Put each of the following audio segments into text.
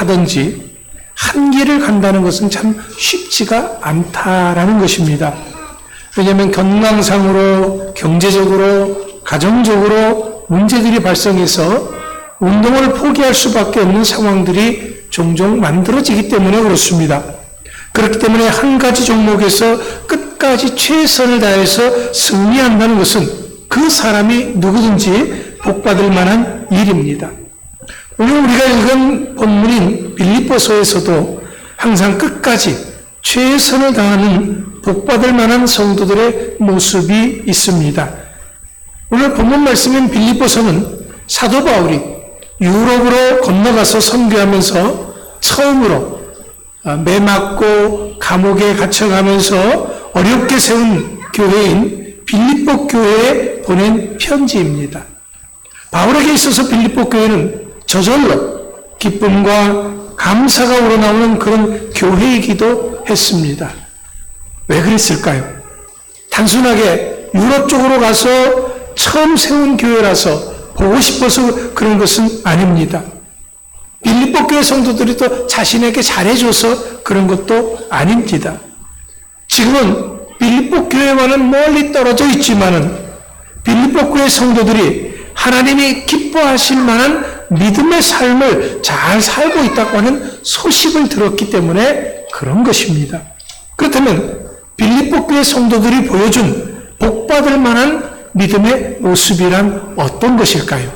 하든지 한 길을 간다는 것은 참 쉽지가 않다라는 것입니다. 왜냐하면 건강상으로, 경제적으로, 가정적으로 문제들이 발생해서 운동을 포기할 수밖에 없는 상황들이 종종 만들어지기 때문에 그렇습니다. 그렇기 때문에 한 가지 종목에서 끝까지 최선을 다해서 승리한다는 것은 그 사람이 누구든지 복받을 만한 일입니다. 오늘 우리가 읽은 본문인 빌립보서에서도 항상 끝까지 최선을 다하는 복받을 만한 성도들의 모습이 있습니다. 오늘 본문 말씀인 빌립보서는 사도 바울이 유럽으로 건너가서 선교하면서 처음으로 매 맞고 감옥에 갇혀가면서 어렵게 세운 교회인 빌립보 교회에 보낸 편지입니다. 바울에게 있어서 빌립보 교회는 저절로 기쁨과 감사가 우러나오는 그런 교회이기도 했습니다. 왜 그랬을까요? 단순하게 유럽 쪽으로 가서 처음 세운 교회라서 보고 싶어서 그런 것은 아닙니다. 빌립보 교회 성도들이 또 자신에게 잘해줘서 그런 것도 아닙니다. 지금은 빌립보 교회와는 멀리 떨어져 있지만은 빌립보 교회 성도들이 하나님이 기뻐하실 만한 믿음의 삶을 잘 살고 있다고 하는 소식을 들었기 때문에 그런 것입니다. 그렇다면 빌립보 교회 성도들이 보여준 복받을 만한 믿음의 모습이란 어떤 것일까요?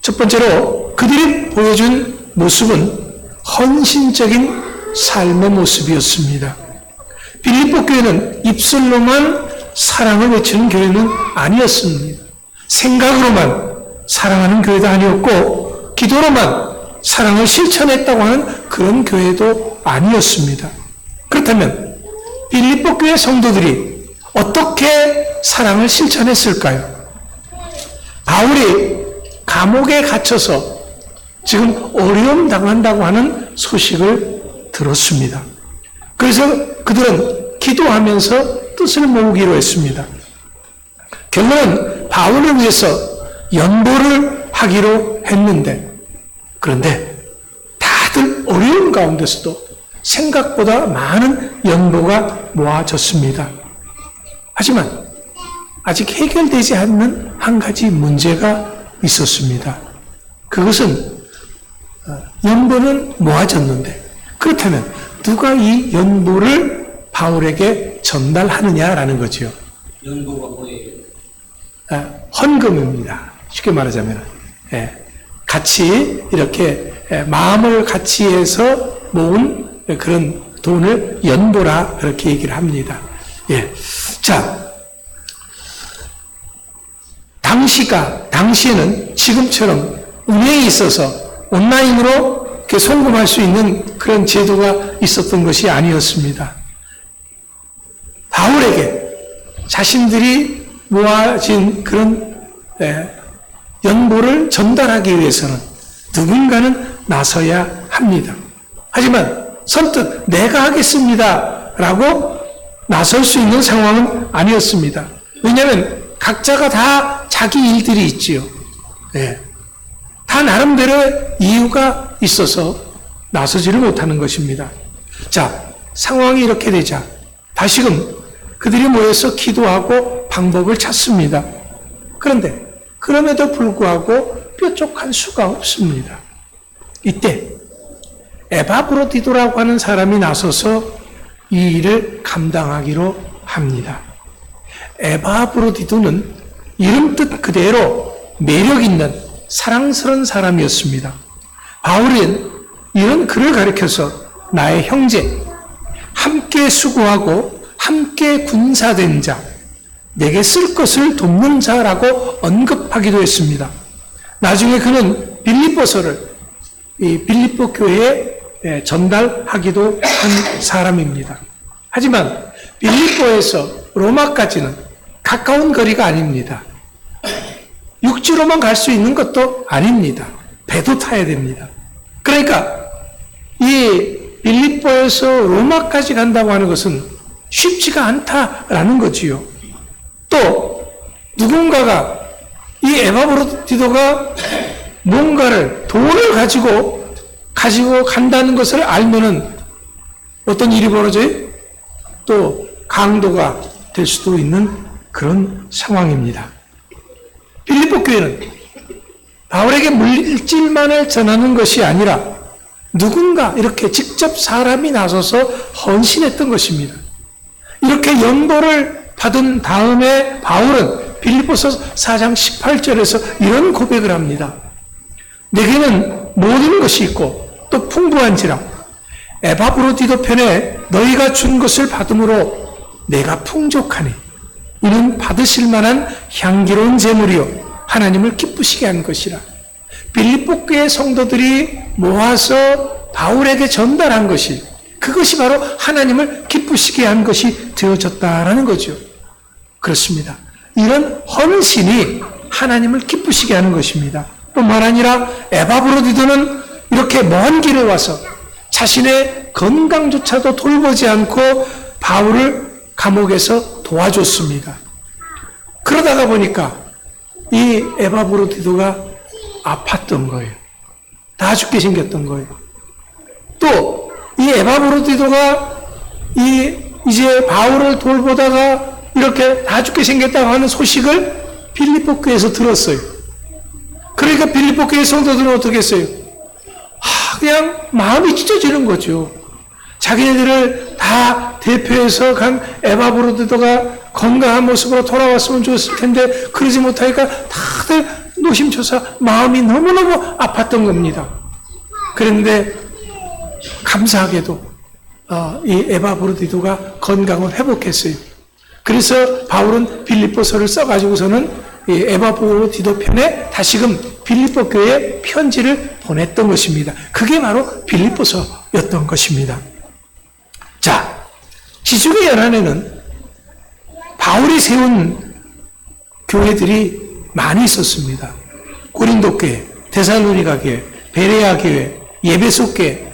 첫 번째로 그들이 보여준 모습은 헌신적인 삶의 모습이었습니다. 빌립보 교회는 입술로만 사랑을 외치는 교회는 아니었습니다. 생각으로만 사랑하는 교회도 아니었고 기도로만 사랑을 실천했다고 하는 그런 교회도 아니었습니다. 그렇다면 빌립보 교회 성도들이 어떻게 사랑을 실천했을까요? 바울이 감옥에 갇혀서 지금 어려움 당한다고 하는 소식을 들었습니다. 그래서 그들은 기도하면서 뜻을 모으기로 했습니다. 결론은 바울을 위해서 연보를 하기로 했는데, 그런데 다들 어려운 가운데서도 생각보다 많은 연보가 모아졌습니다. 하지만 아직 해결되지 않는 한 가지 문제가 있었습니다. 그것은 연보는 모아졌는데 그렇다면 누가 이 연보를 바울에게 전달하느냐라는 거죠. 연보가 뭐예요? 헌금입니다. 쉽게 말하자면 같이 이렇게 마음을 같이 해서 모은 그런 돈을 연보라 그렇게 얘기를 합니다. 자, 당시에는 지금처럼 은행에 있어서 온라인으로 이렇게 송금할 수 있는 그런 제도가 있었던 것이 아니었습니다. 바울에게 자신들이 모아진 그런 연보를 전달하기 위해서는 누군가는 나서야 합니다. 하지만 선뜻 내가 하겠습니다 라고 나설 수 있는 상황은 아니었습니다. 왜냐하면 각자가 다 자기 일들이 있지요. 다 나름대로의 이유가 있어서 나서지를 못하는 것입니다. 자, 상황이 이렇게 되자 다시금 그들이 모여서 기도하고 방법을 찾습니다. 그런데 그럼에도 불구하고 뾰족한 수가 없습니다. 이때 에바브로디도라고 하는 사람이 나서서 이 일을 감당하기로 합니다. 에바브로디도는 이름 뜻 그대로 매력 있는 사랑스러운 사람이었습니다. 바울은 이런 그를 가리켜서 나의 형제, 함께 수고하고 함께 군사된 자, 내게 쓸 것을 돕는 자라고 언급하기도 했습니다. 나중에 그는 빌립보서를 이 빌립보 교회에 전달하기도 한 사람입니다. 하지만 빌립보에서 로마까지는 가까운 거리가 아닙니다. 육지로만 갈 수 있는 것도 아닙니다. 배도 타야 됩니다. 그러니까 이 빌립보에서 로마까지 간다고 하는 것은 쉽지가 않다라는 거지요. 또 누군가가 이 에바브로디도가 뭔가를 돈을 가지고 가지고 간다는 것을 알면은 어떤 일이 벌어져요? 또 강도가 될 수도 있는 그런 상황입니다. 빌립보 교회는 바울에게 물질만을 전하는 것이 아니라 누군가 이렇게 직접 사람이 나서서 헌신했던 것입니다. 이렇게 연보를 받은 다음에 바울은 빌립보서 4장 18절에서 이런 고백을 합니다. 내게는 모든 것이 있고 또 풍부한지라 에바브로디도 편에 너희가 준 것을 받음으로 내가 풍족하니 이는 받으실 만한 향기로운 제물이요 하나님을 기쁘시게 한 것이라. 빌립보 교회 성도들이 모아서 바울에게 전달한 것이, 그것이 바로 하나님을 기쁘시게 한 것이 되어졌다라는 거죠. 그렇습니다. 이런 헌신이 하나님을 기쁘시게 하는 것입니다. 뿐만 아니라 에바브로디도는 이렇게 먼 길에 와서 자신의 건강조차도 돌보지 않고 바울을 감옥에서 도와줬습니다. 그러다가 보니까 이 에바브로디도가 아팠던 거예요. 다 죽게 생겼던 거예요. 또 이 에바브로디도가 이제 바울을 돌보다가 이렇게 다 죽게 생겼다고 하는 소식을 빌립보 교회에서 들었어요. 그러니까 빌립보 교회 성도들은 어떻게 했어요? 그냥 마음이 찢어지는 거죠. 자기네들을 다 대표해서 간 에바브로디도가 건강한 모습으로 돌아왔으면 좋았을 텐데 그러지 못하니까 다들 노심초사 마음이 너무너무 아팠던 겁니다. 그런데 감사하게도 이 에바브로디도가 건강을 회복했어요. 그래서 바울은 빌립보서를 써가지고서는 이 에바브로디도 편에 다시금 빌립보 교회에 편지를 보냈던 것입니다. 그게 바로 빌립보서였던 것입니다. 자, 지중해 연안에는 바울이 세운 교회들이 많이 있었습니다. 고린도 교회, 데살로니가 교회, 베레아 교회, 예베소 교회,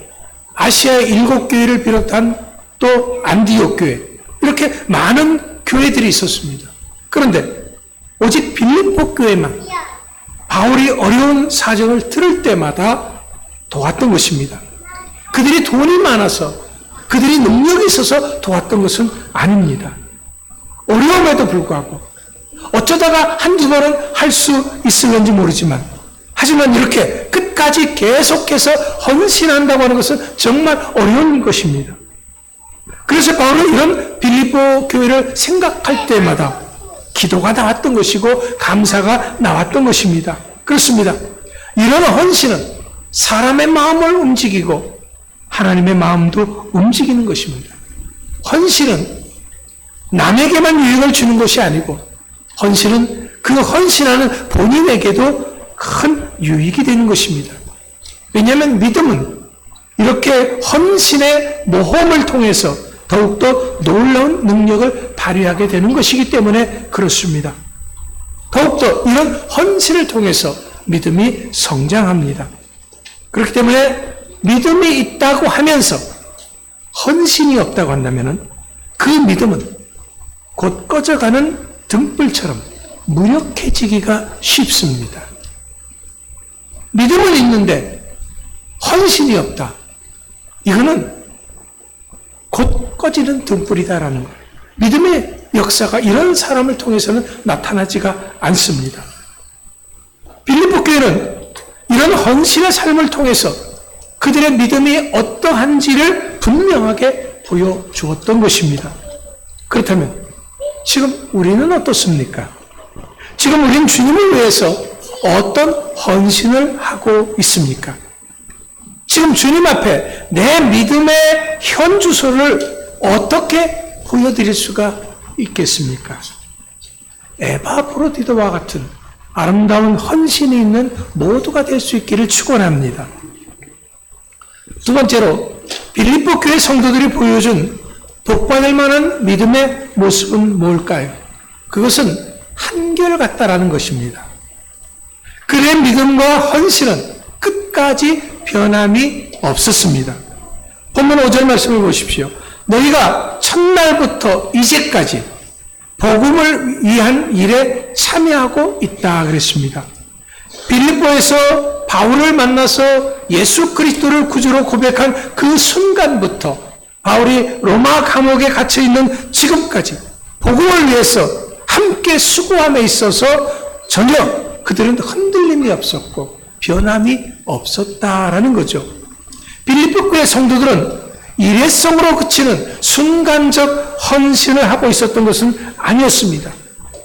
아시아의 7교회를 비롯한 또 안디옥 교회, 이렇게 많은 교회들이 있었습니다. 그런데 오직 빌립보 교회만 바울이 어려운 사정을 들을 때마다 도왔던 것입니다. 그들이 돈이 많아서, 그들이 능력이 있어서 도왔던 것은 아닙니다. 어려움에도 불구하고 어쩌다가 한두 번은 할 수 있을는지 모르지만, 하지만 이렇게 끝까지 계속해서 헌신한다고 하는 것은 정말 어려운 것입니다. 그래서 바울은 이런 빌립보 교회를 생각할 때마다 기도가 나왔던 것이고 감사가 나왔던 것입니다. 그렇습니다. 이런 헌신은 사람의 마음을 움직이고 하나님의 마음도 움직이는 것입니다. 헌신은 남에게만 유익을 주는 것이 아니고 헌신은 그 헌신하는 본인에게도 큰 유익이 되는 것입니다. 왜냐하면 믿음은 이렇게 헌신의 모험을 통해서 더욱더 놀라운 능력을 발휘하게 되는 것이기 때문에 그렇습니다. 더욱더 이런 헌신을 통해서 믿음이 성장합니다. 그렇기 때문에 믿음이 있다고 하면서 헌신이 없다고 한다면 그 믿음은 곧 꺼져가는 등불처럼 무력해지기가 쉽습니다. 믿음은 있는데 헌신이 없다. 이거는 곧 꺼지는 등불이다라는 거예요. 믿음의 역사가 이런 사람을 통해서는 나타나지가 않습니다. 빌립보 교회는 이런 헌신의 삶을 통해서 그들의 믿음이 어떠한지를 분명하게 보여주었던 것입니다. 그렇다면 지금 우리는 어떻습니까? 지금 우리는 주님을 위해서 어떤 헌신을 하고 있습니까? 지금 주님 앞에 내 믿음의 현주소를 어떻게 보여드릴 수가 있겠습니까? 에바브로디도와 같은 아름다운 헌신이 있는 모두가 될 수 있기를 축원합니다. 두 번째로 빌립보 교회 성도들이 보여준 복받을 만한 믿음의 모습은 뭘까요? 그것은 한결같다라는 것입니다. 그의 믿음과 헌신은 끝까지 변함이 없었습니다. 본문 5절 말씀을 보십시오. 너희가 첫날부터 이제까지 복음을 위한 일에 참여하고 있다 그랬습니다. 빌립보에서 바울을 만나서 예수 그리스도를 구주로 고백한 그 순간부터 바울이 로마 감옥에 갇혀 있는 지금까지 복음을 위해서 함께 수고함에 있어서 전혀 그들은 흔들림이 없었고 변함이 없었다라는 거죠. 빌립보 교회 성도들은 일회성으로 그치는 순간적 헌신을 하고 있었던 것은 아니었습니다.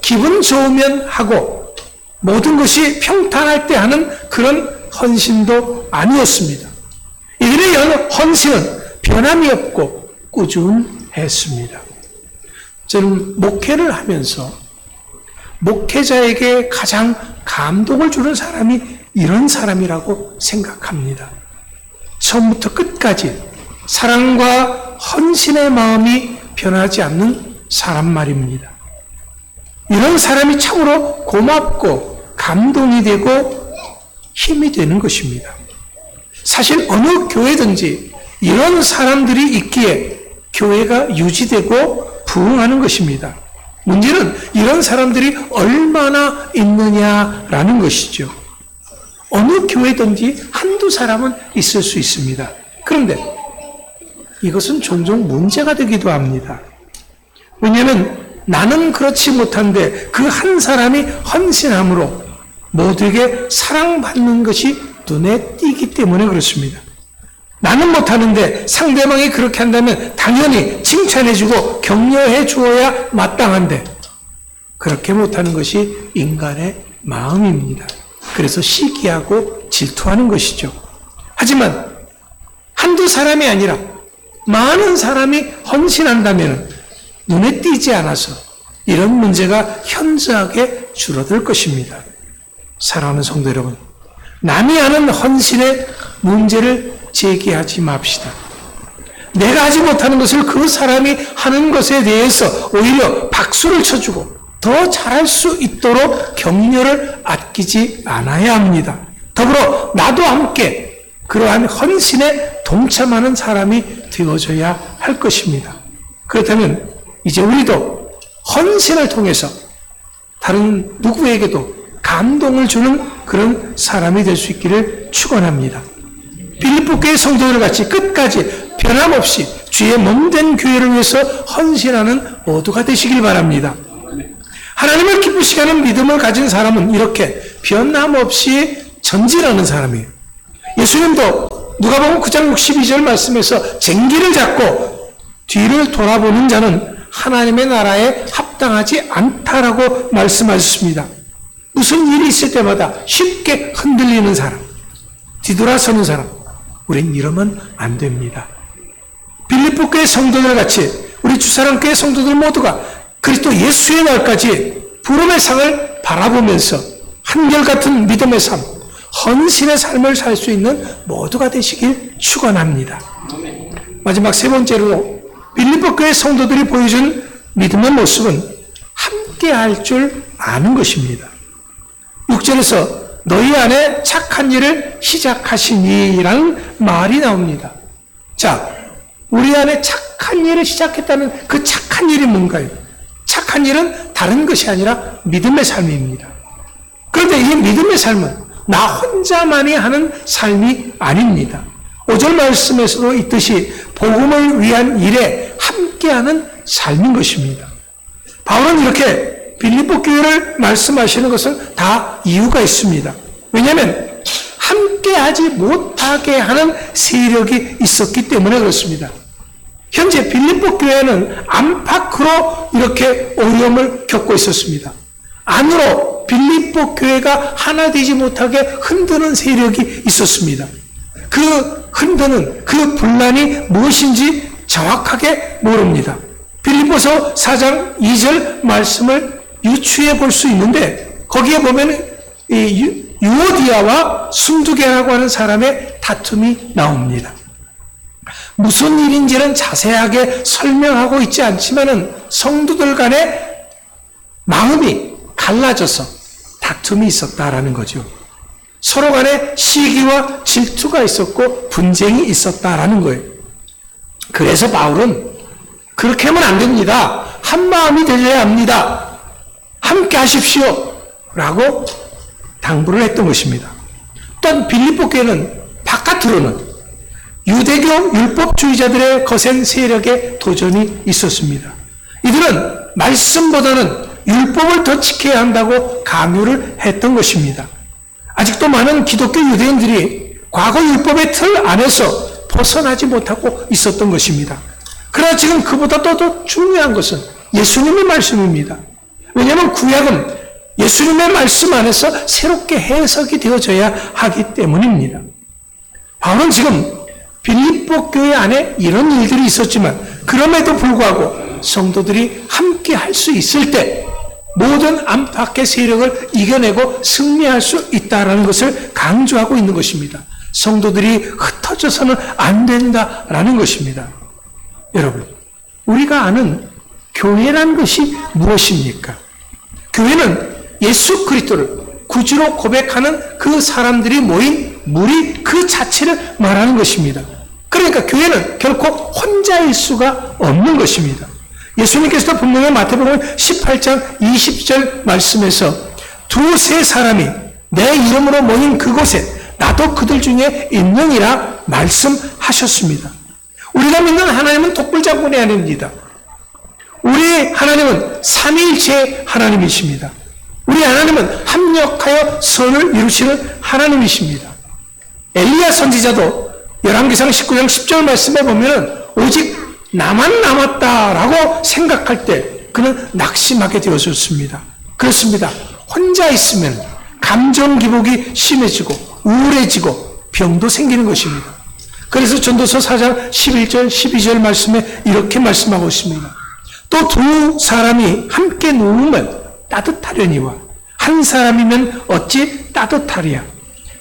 기분 좋으면 하고 모든 것이 평탄할 때 하는 그런 헌신도 아니었습니다. 이들의 헌신은 변함이 없고 꾸준했습니다. 저는 목회를 하면서 목회자에게 가장 감동을 주는 사람이 이런 사람이라고 생각합니다. 처음부터 끝까지 사랑과 헌신의 마음이 변하지 않는 사람 말입니다. 이런 사람이 참으로 고맙고 감동이 되고 힘이 되는 것입니다. 사실 어느 교회든지 이런 사람들이 있기에 교회가 유지되고 부흥하는 것입니다. 문제는 이런 사람들이 얼마나 있느냐라는 것이죠. 어느 교회든지 한두 사람은 있을 수 있습니다. 그런데 이것은 종종 문제가 되기도 합니다. 왜냐하면 나는 그렇지 못한데 그 한 사람이 헌신함으로 모두에게 사랑받는 것이 눈에 띄기 때문에 그렇습니다. 나는 못하는데 상대방이 그렇게 한다면 당연히 칭찬해주고 격려해 주어야 마땅한데 그렇게 못하는 것이 인간의 마음입니다. 그래서 시기하고 질투하는 것이죠. 하지만 한두 사람이 아니라 많은 사람이 헌신한다면 눈에 띄지 않아서 이런 문제가 현저하게 줄어들 것입니다. 사랑하는 성도 여러분, 남이 하는 헌신의 문제를 제기하지 맙시다. 내가 하지 못하는 것을 그 사람이 하는 것에 대해서 오히려 박수를 쳐주고 더 잘할 수 있도록 격려를 아끼지 않아야 합니다. 더불어 나도 함께 그러한 헌신에 동참하는 사람이 되어줘야 할 것입니다. 그렇다면 이제 우리도 헌신을 통해서 다른 누구에게도 감동을 주는 그런 사람이 될 수 있기를 축원합니다. 빌립보 교회 성도들 같이 끝까지 변함없이 주의 몸된 교회를 위해서 헌신하는 모두가 되시길 바랍니다. 하나님을 기쁘시게 하는 믿음을 가진 사람은 이렇게 변함없이 전진하는 사람이에요. 예수님도 누가복음 9장 62절 말씀에서 쟁기를 잡고 뒤를 돌아보는 자는 하나님의 나라에 합당하지 않다라고 말씀하셨습니다. 무슨 일이 있을 때마다 쉽게 흔들리는 사람, 뒤돌아서는 사람, 우린 이러면 안 됩니다. 빌립보 교회 성도들 같이 우리 주사랑교회 성도들 모두가 그리스도 예수의 날까지 부름의 상을 바라보면서 한결같은 믿음의 삶, 헌신의 삶을 살 수 있는 모두가 되시길 축원합니다. 마지막 세 번째로 빌립보 교회 성도들이 보여준 믿음의 모습은 함께 할 줄 아는 것입니다. 6절에서 너희 안에 착한 일을 시작하시니라는 말이 나옵니다. 자, 우리 안에 착한 일을 시작했다는 그 착한 일이 뭔가요? 착한 일은 다른 것이 아니라 믿음의 삶입니다. 그런데 이 믿음의 삶은 나 혼자만이 하는 삶이 아닙니다. 5절 말씀에서도 있듯이 복음을 위한 일에 함께하는 삶인 것입니다. 바울은 이렇게 빌립보 교회를 말씀하시는 것은 다 이유가 있습니다. 왜냐하면 함께하지 못하게 하는 세력이 있었기 때문에 그렇습니다. 현재 빌립보 교회는 안팎으로 이렇게 어려움을 겪고 있었습니다. 안으로 빌립보 교회가 하나 되지 못하게 흔드는 세력이 있었습니다. 그 흔드는 그 분란이 무엇인지 정확하게 모릅니다. 빌립보서 4장 2절 말씀을 유추해 볼 수 있는데 거기에 보면 유오디아와 순두계라고 하는 사람의 다툼이 나옵니다. 무슨 일인지는 자세하게 설명하고 있지 않지만은 성도들 간의 마음이 갈라져서 다툼이 있었다라는 거죠. 서로 간에 시기와 질투가 있었고 분쟁이 있었다라는 거예요. 그래서 바울은 그렇게 하면 안 됩니다. 한 마음이 되셔야 합니다. 함께 하십시오. 라고 당부를 했던 것입니다. 또 또한 빌립보 교회는 바깥으로는 유대교 율법주의자들의 거센 세력의 도전이 있었습니다. 이들은 말씀보다는 율법을 더 지켜야 한다고 강요를 했던 것입니다. 아직도 많은 기독교 유대인들이 과거 율법의 틀 안에서 벗어나지 못하고 있었던 것입니다. 그러나 지금 그보다 더 중요한 것은 예수님의 말씀입니다. 왜냐하면 구약은 예수님의 말씀 안에서 새롭게 해석이 되어져야 하기 때문입니다. 바울은 지금 빌립보 교회 안에 이런 일들이 있었지만 그럼에도 불구하고 성도들이 함께 할 수 있을 때 모든 안팎의 세력을 이겨내고 승리할 수 있다는 것을 강조하고 있는 것입니다. 성도들이 흩어져서는 안 된다라는 것입니다. 여러분, 우리가 아는 교회란 것이 무엇입니까? 교회는 예수 그리스도를 구주로 고백하는 그 사람들이 모인 무리 그 자체를 말하는 것입니다. 그러니까 교회는 결코 혼자일 수가 없는 것입니다. 예수님께서도 분명히 마태복음 18장 20절 말씀에서 두세 사람이 내 이름으로 모인 그곳에 나도 그들 중에 있느니라 말씀하셨습니다. 우리가 믿는 하나님은 독불장군이 아닙니다. 우리 하나님은 삼위일체 하나님이십니다. 우리 하나님은 합력하여 선을 이루시는 하나님이십니다. 엘리야 선지자도 열왕기상 19장 10절 말씀에 보면 오직 나만 남았다라고 생각할 때 그는 낙심하게 되어졌습니다. 그렇습니다. 혼자 있으면 감정 기복이 심해지고 우울해지고 병도 생기는 것입니다. 그래서 전도서 4장 11절 12절 말씀에 이렇게 말씀하고 있습니다. 또 두 사람이 함께 누우면 따뜻하려니와 한 사람이면 어찌 따뜻하리야.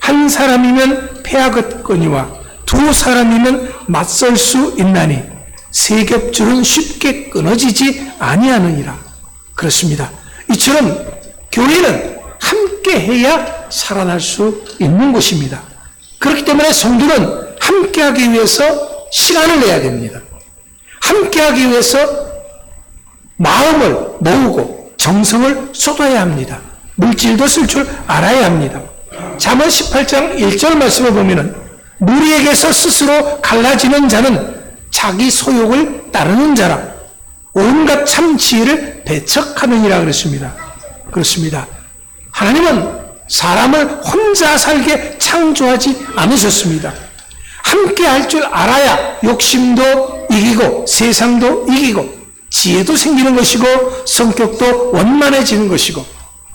한 사람이면 패하겠거니와 두 사람이면 맞설 수 있나니 세 겹줄은 쉽게 끊어지지 아니하느니라. 그렇습니다. 이처럼 교회는 함께 해야 살아날 수 있는 곳입니다. 그렇기 때문에 성도는 함께하기 위해서 시간을 내야 됩니다. 함께하기 위해서 마음을 모으고 정성을 쏟아야 합니다. 물질도 쓸 줄 알아야 합니다. 잠언 18장 1절 말씀을 보면은 무리에게서 스스로 갈라지는 자는 자기 소욕을 따르는 자라 온갖 참 지혜를 배척하느니라 그랬습니다. 그렇습니다. 하나님은 사람을 혼자 살게 창조하지 않으셨습니다. 함께 할 줄 알아야 욕심도 이기고 세상도 이기고 지혜도 생기는 것이고 성격도 원만해지는 것이고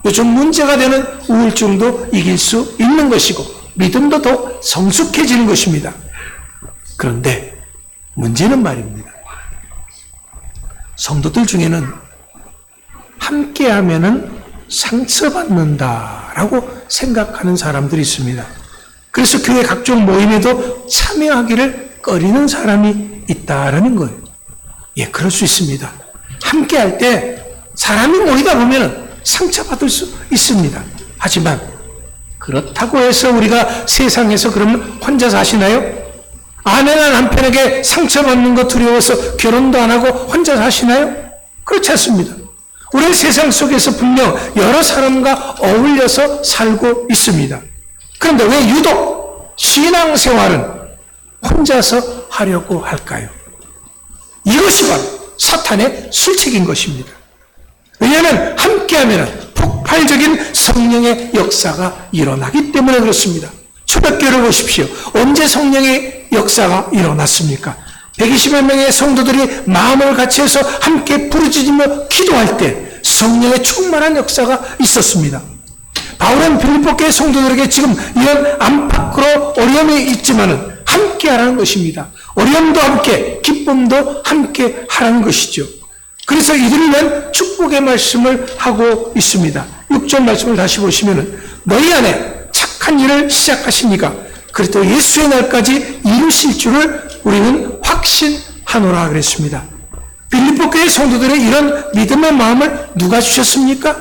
요즘 문제가 되는 우울증도 이길 수 있는 것이고 믿음도 더 성숙해지는 것입니다. 그런데 문제는 말입니다. 성도들 중에는 함께하면은 상처받는다라고 생각하는 사람들이 있습니다. 그래서 교회 각종 모임에도 참여하기를 꺼리는 사람이 있다라는 거예요. 예, 그럴 수 있습니다. 함께할 때 사람이 모이다 보면은 상처받을 수 있습니다. 하지만 그렇다고 해서 우리가 세상에서 그러면 혼자 사시나요? 아내나 남편에게 상처받는 거 두려워서 결혼도 안 하고 혼자 사시나요? 그렇지 않습니다. 우리는 세상 속에서 분명 여러 사람과 어울려서 살고 있습니다. 그런데 왜 유독 신앙생활은 혼자서 하려고 할까요? 이것이 바로 사탄의 술책인 것입니다. 왜냐하면 함께하면 폭발적인 성령의 역사가 일어나기 때문에 그렇습니다. 초대교회를 보십시오. 언제 성령의 역사가 일어났습니까? 120여 명의 성도들이 마음을 같이 해서 함께 부르짖으며 기도할 때 성령의 충만한 역사가 있었습니다. 바울은 빌립보 교회 성도들에게 지금 이런 안팎으로 어려움이 있지만은 함께 하라는 것입니다. 어려움도 함께, 기쁨도 함께 하라는 것이죠. 그래서 이들을 위한 축복의 말씀을 하고 있습니다. 6절 말씀을 다시 보시면은 너희 안에 착한 일을 시작하신 이가 그리스도 예수의 날까지 이루실 줄을 우리는 확신하노라 그랬습니다. 빌립보 교회 성도들의 이런 믿음의 마음을 누가 주셨습니까?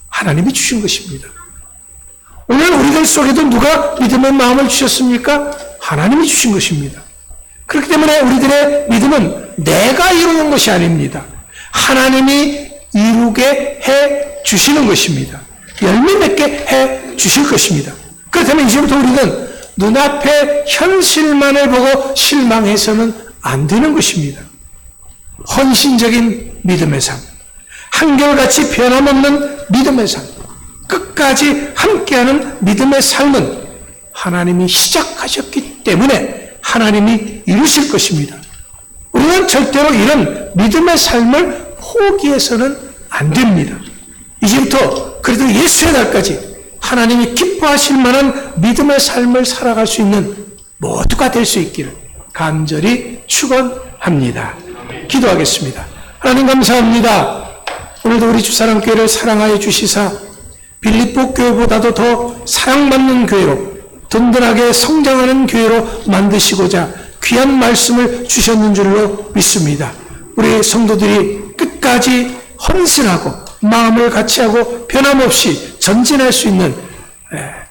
하나님이 주신 것입니다. 오늘 우리들 속에도 누가 믿음의 마음을 주셨습니까? 하나님이 주신 것입니다. 그렇기 때문에 우리들의 믿음은 내가 이루는 것이 아닙니다. 하나님이 이루게 해 주시는 것입니다. 열매 맺게 해 주실 것입니다. 그렇다면 이제부터 우리는 눈앞의 현실만을 보고 실망해서는 안 되는 것입니다. 헌신적인 믿음의 삶, 한결같이 변함없는 믿음의 삶, 끝까지 함께하는 믿음의 삶은 하나님이 시작하셨기 때문에 하나님이 이루실 것입니다. 우리는 절대로 이런 믿음의 삶을 포기해서는 안 됩니다. 이제부터 그래도 예수의 날까지 하나님이 기뻐하실 만한 믿음의 삶을 살아갈 수 있는 모두가 될 수 있기를 간절히 축원합니다. 기도하겠습니다. 하나님 감사합니다. 오늘도 우리 주사랑교회를 사랑하여 주시사 빌립보 교회보다도 더 사랑받는 교회로 든든하게 성장하는 교회로 만드시고자 귀한 말씀을 주셨는 줄로 믿습니다. 우리 성도들이 끝까지 헌신하고 마음을 같이하고 변함없이 전진할 수 있는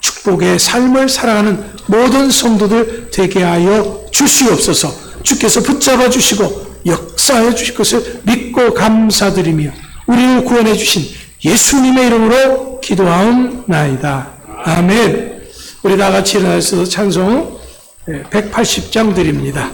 축복의 삶을 살아가는 모든 성도들 되게 하여 주시옵소서. 주께서 붙잡아 주시고 역사하여 주실 것을 믿고 감사드리며 우리를 구원해 주신 예수님의 이름으로 기도하옵나이다. 아멘. 우리 다 같이 일어나서 찬송 180장 드립니다.